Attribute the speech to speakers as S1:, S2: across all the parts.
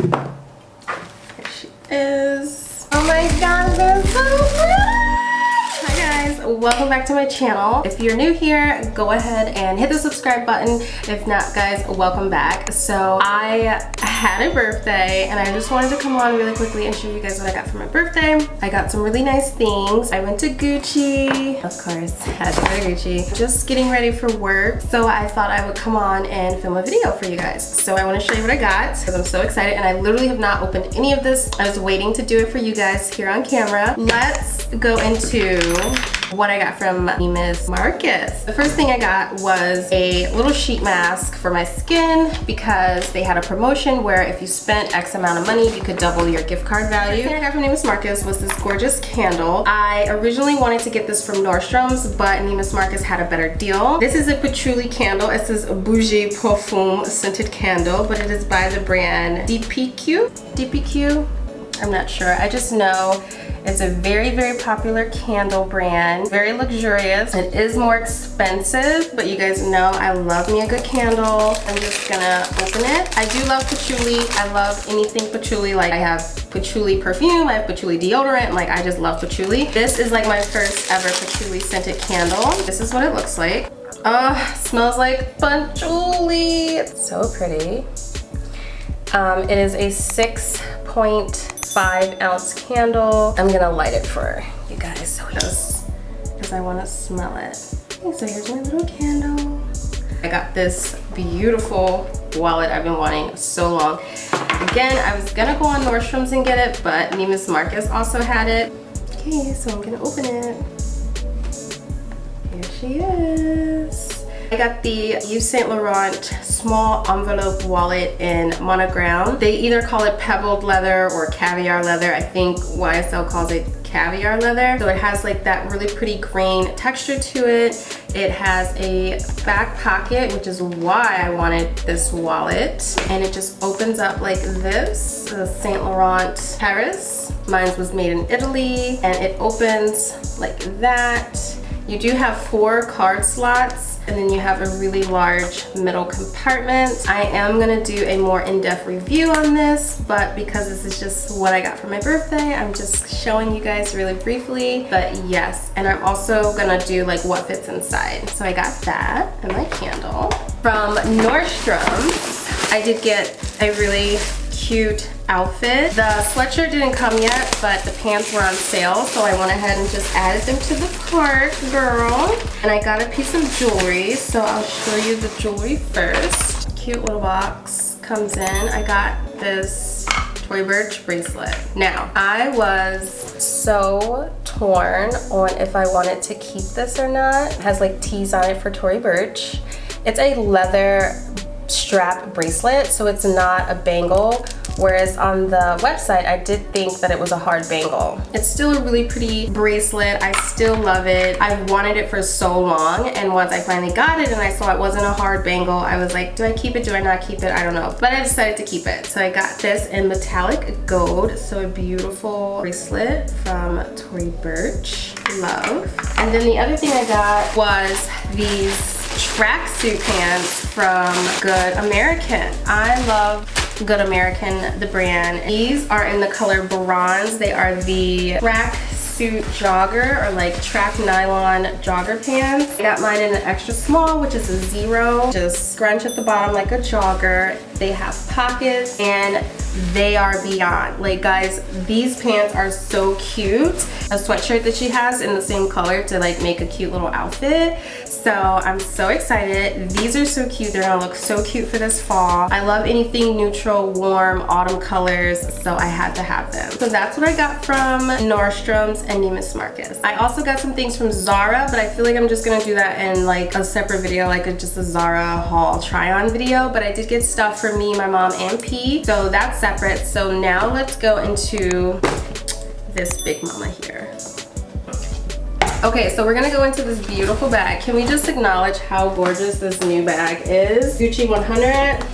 S1: Here she is. Oh my god, they're so pretty! Hi guys, welcome back to my channel. If you're new here, go ahead and hit the subscribe button. If not, guys, welcome back. So I had a birthday and I just wanted to come on really quickly and show you guys what I got for my birthday. I got some really nice things. I went to Gucci, of course, had to go to Gucci. Just getting ready for work, so I thought I would come on and film a video for you guys. So I want to show you what I got because I'm so excited, and I literally have not opened any of this. I was waiting to do it for you guys here on camera. Let's go into what I got from NEMIUS Marcus. The first thing I got was a little sheet mask for my skin because they had a promotion where if you spent X amount of money, you could double your gift card value. The thing I got from NEMIUS Marcus was this gorgeous candle. I originally wanted to get this from Nordstrom's, but NEMIUS Marcus had a better deal. This is a patchouli candle. It says Bougie Parfum scented candle, but it is by the brand DIPTYQUE. DIPTYQUE? I'm not sure. I just know it's a very, very popular candle brand. Very luxurious. It is more expensive, but you guys know I love me a good candle. I'm just gonna open it. I do love patchouli. I love anything patchouli. Like I have patchouli perfume, I have patchouli deodorant. Like I just love patchouli. This is like my first ever patchouli scented candle. This is what it looks like. Smells like patchouli. It's so pretty. It is a 6.5 ounce candle. I'm gonna light it for you guys so it does, because I want to smell it. Okay, so here's my little candle. I got this beautiful wallet I've been wanting so long. Again, I was gonna go on Nordstrom's and get it, but NEMIUS Marcus also had it. Okay, so I'm gonna open it. Here she is. I got the Yves Saint Laurent small envelope wallet in monogram. They either call it pebbled leather or caviar leather. I think YSL calls it caviar leather. So it has like that really pretty grain texture to it. It has a back pocket, which is why I wanted this wallet. And it just opens up like this. The Saint Laurent Paris. Mine was made in Italy, and it opens like that. You do have 4 card slots, and then you have a really large middle compartment. I am gonna do a more in-depth review on this, but because this is just what I got for my birthday, I'm just showing you guys really briefly. But yes, and I'm also gonna do like what fits inside. So I got that and my candle. From Nordstrom's, I did get a really cute outfit. The sweatshirt didn't come yet, but the pants were on sale, so I went ahead and just added them to the cart, girl. And I got a piece of jewelry, so I'll show you the jewelry first. Cute little box comes in. I got this Tory Burch bracelet. Now, I was so torn on if I wanted to keep this or not. It has like T's on it for Tory Burch. It's a leather strap bracelet, so it's not a bangle, whereas on the website I did think that it was a hard bangle. It's still a really pretty bracelet. I still love it. I've wanted it for so long, and once I finally got it and I saw it wasn't a hard bangle, I was like, do I keep it, do I not keep it? I don't know, but I decided to keep it. So I got this in metallic gold, so a beautiful bracelet from Tory Burch. Love. And then the other thing I got was these tracksuit pants from Good American. I love Good American, the brand. These are in the color bronze. They are the tracksuit jogger, or like track nylon jogger pants. I got mine in an extra small, which is a 0. Just scrunch at the bottom like a jogger. They have pockets and they are beyond. Like guys, these pants are so cute. A sweatshirt that she has in the same color to like make a cute little outfit. So I'm so excited. These are so cute. They're gonna look so cute for this fall. I love anything neutral, warm, autumn colors, so I had to have them. So that's what I got from Nordstrom's and NEMIUS Marcus. I also got some things from Zara, but I feel like I'm just gonna do that in like a separate video, like just a Zara haul try-on video. But I did get stuff for me, my mom, and P, so that's separate. So now let's go into this big mama here. Okay, so we're gonna go into this beautiful bag. Can we just acknowledge how gorgeous this new bag is? Gucci 100,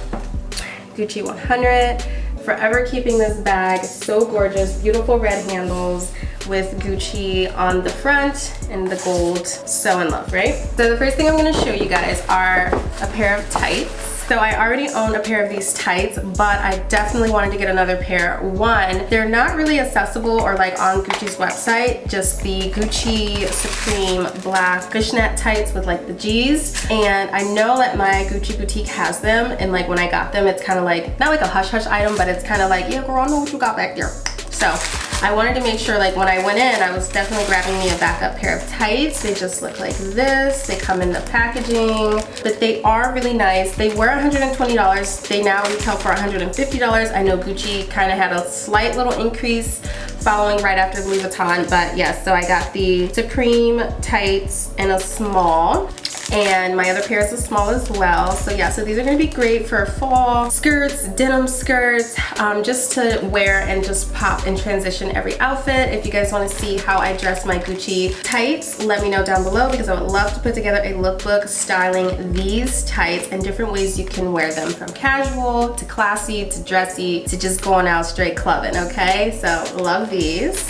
S1: Gucci 100. Forever keeping this bag. So gorgeous, beautiful red handles with Gucci on the front and the gold. So in love, right? So the first thing I'm gonna show you guys are a pair of tights. So I already own a pair of these tights, but I definitely wanted to get another pair. One, they're not really accessible or like on Gucci's website, just the Gucci Supreme black fishnet tights with like the G's. And I know that my Gucci boutique has them, and like when I got them, it's kind of like, not like a hush hush item, but it's kind of like, yeah girl, I know what you got back there. So I wanted to make sure like when I went in, I was definitely grabbing me a backup pair of tights. They just look like this. They come in the packaging, but they are really nice. They were $120. They now retail for $150. I know Gucci kind of had a slight little increase following right after Louis Vuitton, but yes, so I got the Supreme tights in a small. And my other pair is a small as well. So yeah, so these are gonna be great for fall skirts, denim skirts, just to wear and just pop and transition every outfit. If you guys wanna see how I dress my Gucci tights, let me know down below, because I would love to put together a lookbook styling these tights and different ways you can wear them, from casual to classy to dressy to just going out straight clubbing, okay? So love these.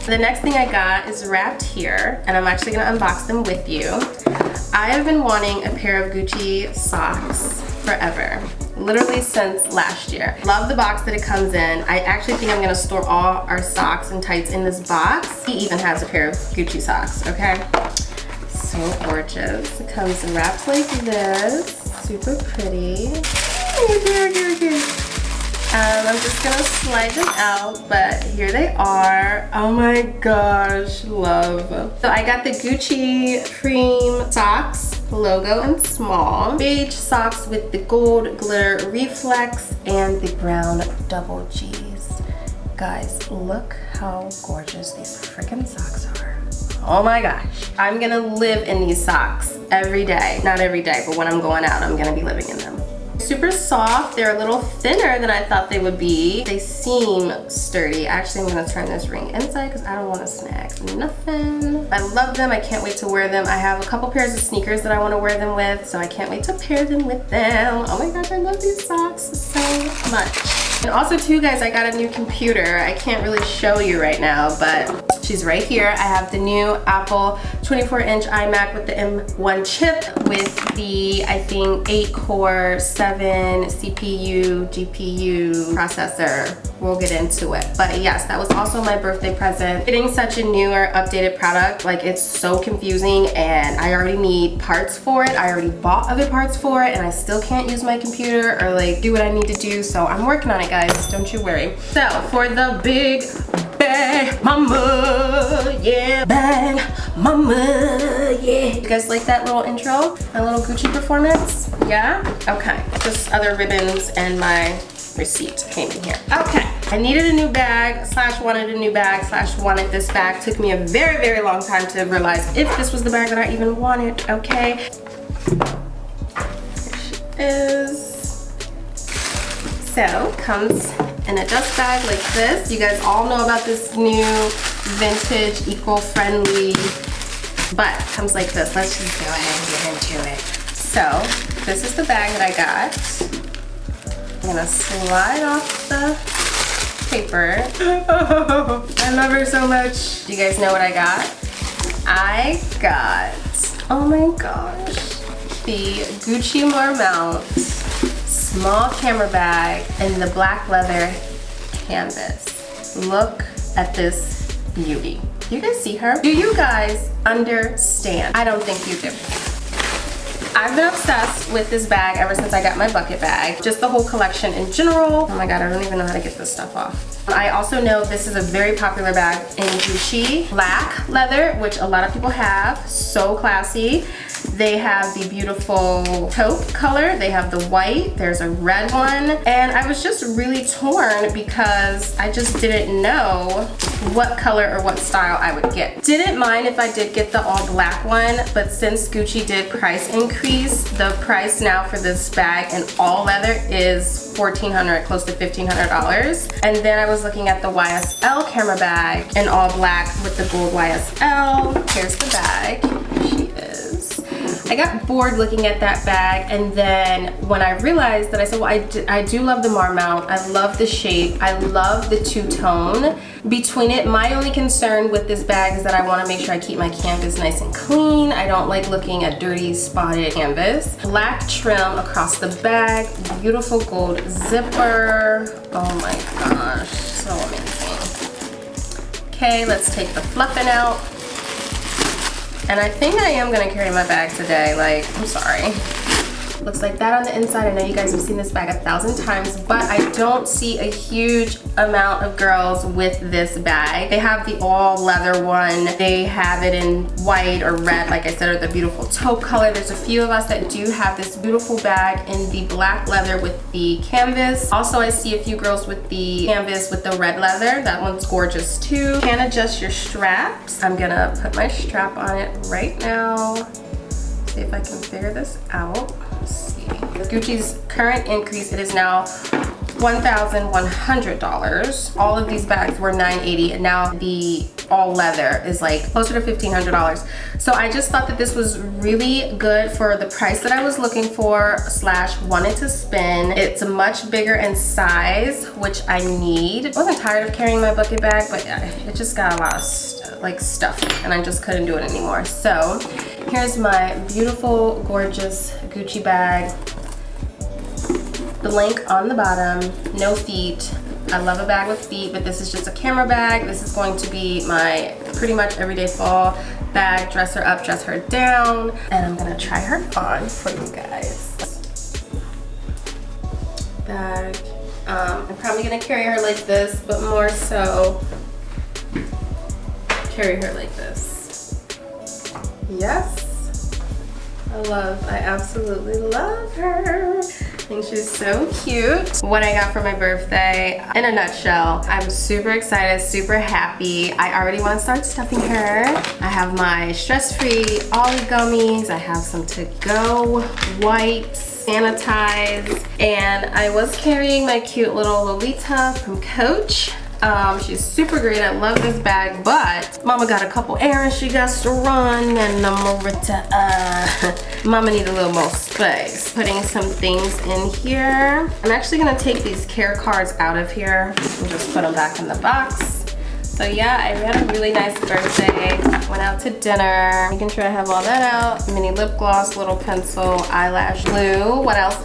S1: The next thing I got is wrapped here, and I'm actually gonna unbox them with you. I have been wanting a pair of Gucci socks forever, literally since last year. Love the box that it comes in. I actually think I'm gonna store all our socks and tights in this box. He even has a pair of Gucci socks, okay? So gorgeous. It comes wrapped like this, super pretty. I'm just gonna slide them out, but here they are. Oh my gosh, love. So I got the Gucci cream socks, logo in small. Beige socks with the gold glitter reflex and the brown double G's. Guys, look how gorgeous these freaking socks are. Oh my gosh. I'm gonna live in these socks every day. Not every day, but when I'm going out, I'm gonna be living in them. Super soft. They're a little thinner than I thought they would be. They seem sturdy. Actually, I'm gonna turn this ring inside because I don't want to snag nothing. I love them. I can't wait to wear them. I have a couple pairs of sneakers that I want to wear them with, so I can't wait to pair them with them. Oh my gosh, I love these socks so much. And also too, guys, I got a new computer. I can't really show you right now, but she's right here. I have the new Apple 24-inch iMac with the M1 chip with the, I think, 8-core, 7 CPU, GPU processor. We'll get into it. But yes, that was also my birthday present. Getting such a newer, updated product, like it's so confusing, and I already need parts for it. I already bought other parts for it, and I still can't use my computer or like do what I need to do. So I'm working on it, guys, don't you worry. So for the big bag mama, yeah, bag mama, yeah. You guys like that little intro? My little Gucci performance? Yeah? Okay, just other ribbons and my receipt came in here. Okay, I needed a new bag, slash wanted a new bag, slash wanted this bag. Took me a very, very long time to realize if this was the bag that I even wanted, okay? Here she is. So, comes in a dust bag like this. You guys all know about this new vintage, eco-friendly, but it comes like this. Let's just go ahead and get into it. So, this is the bag that I got. I'm gonna slide off the paper. Oh, I love her so much. Do you guys know what I got? I got, oh my gosh, the Gucci Marmont small camera bag in the black leather canvas. Look at this beauty. Do you guys see her? Do you guys understand? I don't think you do. I've been obsessed with this bag ever since I got my bucket bag. Just the whole collection in general. Oh my god, I don't even know how to get this stuff off. I also know this is a very popular bag in Gucci. Black leather, which a lot of people have. So classy. They have the beautiful taupe color. They have the white. There's a red one. And I was just really torn because I just didn't know what color or what style I would get. Didn't mind if I did get the all black one, but since Gucci did price increase, the price now for this bag in all leather is $1,400, close to $1,500. And then I was looking at the YSL camera bag in all black with the gold YSL. Here's the bag. Here she is. I got bored looking at that bag, and then when I realized that, I said, well, I do love the Marmont. I love the shape. I love the two-tone between it. My only concern with this bag is that I want to make sure I keep my canvas nice and clean. I don't like looking at dirty, spotted canvas. Black trim across the bag, beautiful gold zipper. Oh my gosh, so amazing. Okay, let's take the fluffing out. And I think I am gonna carry my bag today, like, I'm sorry. Looks like that on the inside. I know you guys have seen this bag 1,000 times, but I don't see a huge amount of girls with this bag. They have the all leather one. They have it in white or red, like I said, or the beautiful taupe color. There's a few of us that do have this beautiful bag in the black leather with the canvas. Also, I see a few girls with the canvas with the red leather. That one's gorgeous too. Can adjust your straps. I'm gonna put my strap on it right now. See if I can figure this out. Let's see. Gucci's current increase, it is now $1,100. All of these bags were $980, and now the all leather is like closer to $1,500. So I just thought that this was really good for the price that I was looking for slash wanted to spend. It's much bigger in size, which I need. I wasn't tired of carrying my bucket bag, but it just got a lot of stuff, and I just couldn't do it anymore. So here's my beautiful, gorgeous Gucci bag. Blank on the bottom, no feet. I love a bag with feet, but this is just a camera bag. This is going to be my pretty much everyday fall bag. Dress her up, dress her down, and I'm gonna try her on for you guys. Bag. I'm probably gonna carry her like this, but more so carry her like this. Yes. I absolutely love her. I think she's so cute. What I got for my birthday, in a nutshell, I'm super excited, super happy. I already want to start stuffing her. I have my stress-free Ollie gummies. I have some to-go wipes, sanitize, and I was carrying my cute little Lolita from Coach. She's super great. I love this bag, but Mama got a couple errands she got to run, and I'm over to Mama need a little more space. Putting some things in here. I'm actually gonna take these care cards out of here and just put them back in the box. So yeah, I had a really nice birthday. Went out to dinner, making sure I have all that out. Mini lip gloss, little pencil, eyelash glue. What else?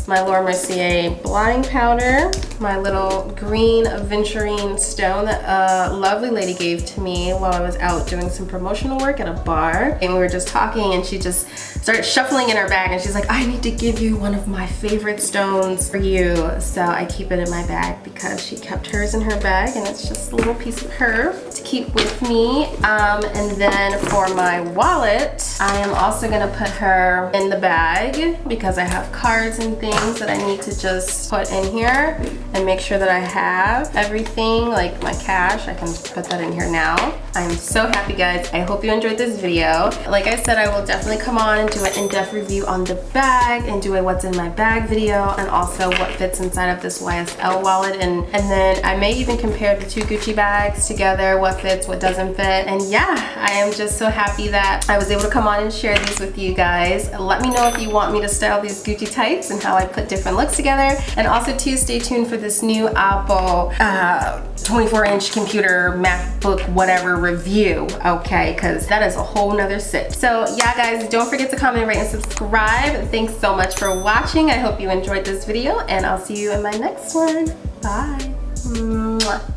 S1: My Laura Mercier blotting powder. My little green aventurine stone that a lovely lady gave to me while I was out doing some promotional work at a bar. And we were just talking, and she just started shuffling in her bag, and she's like, I need to give you one of my favorite stones for you. So I keep it in my bag because she kept hers in her bag, and it's just a little piece of her to keep with me. And then for my wallet, I am also gonna put her in the bag because I have cards and things that I need to just put in here and make sure that I have everything, like my cash. I can put that in here now. I'm so happy, guys. I hope you enjoyed this video. Like I said, I will definitely come on and do an in-depth review on the bag and do a what's in my bag video, and also what fits inside of this YSL wallet, and then I may even compare the two Gucci bags together, what fits, what doesn't fit. And yeah, I am just so happy that I was able to come on and share these with you guys. Let me know if you want me to style these Gucci tights and how I put different looks together, and also too, stay tuned for this new Apple 24-inch computer, MacBook, whatever review, okay? Because that is a whole nother sit. So yeah, guys, don't forget to comment, rate, and subscribe. Thanks so much for watching. I hope you enjoyed this video, and I'll see you in my next one. Bye. Mwah.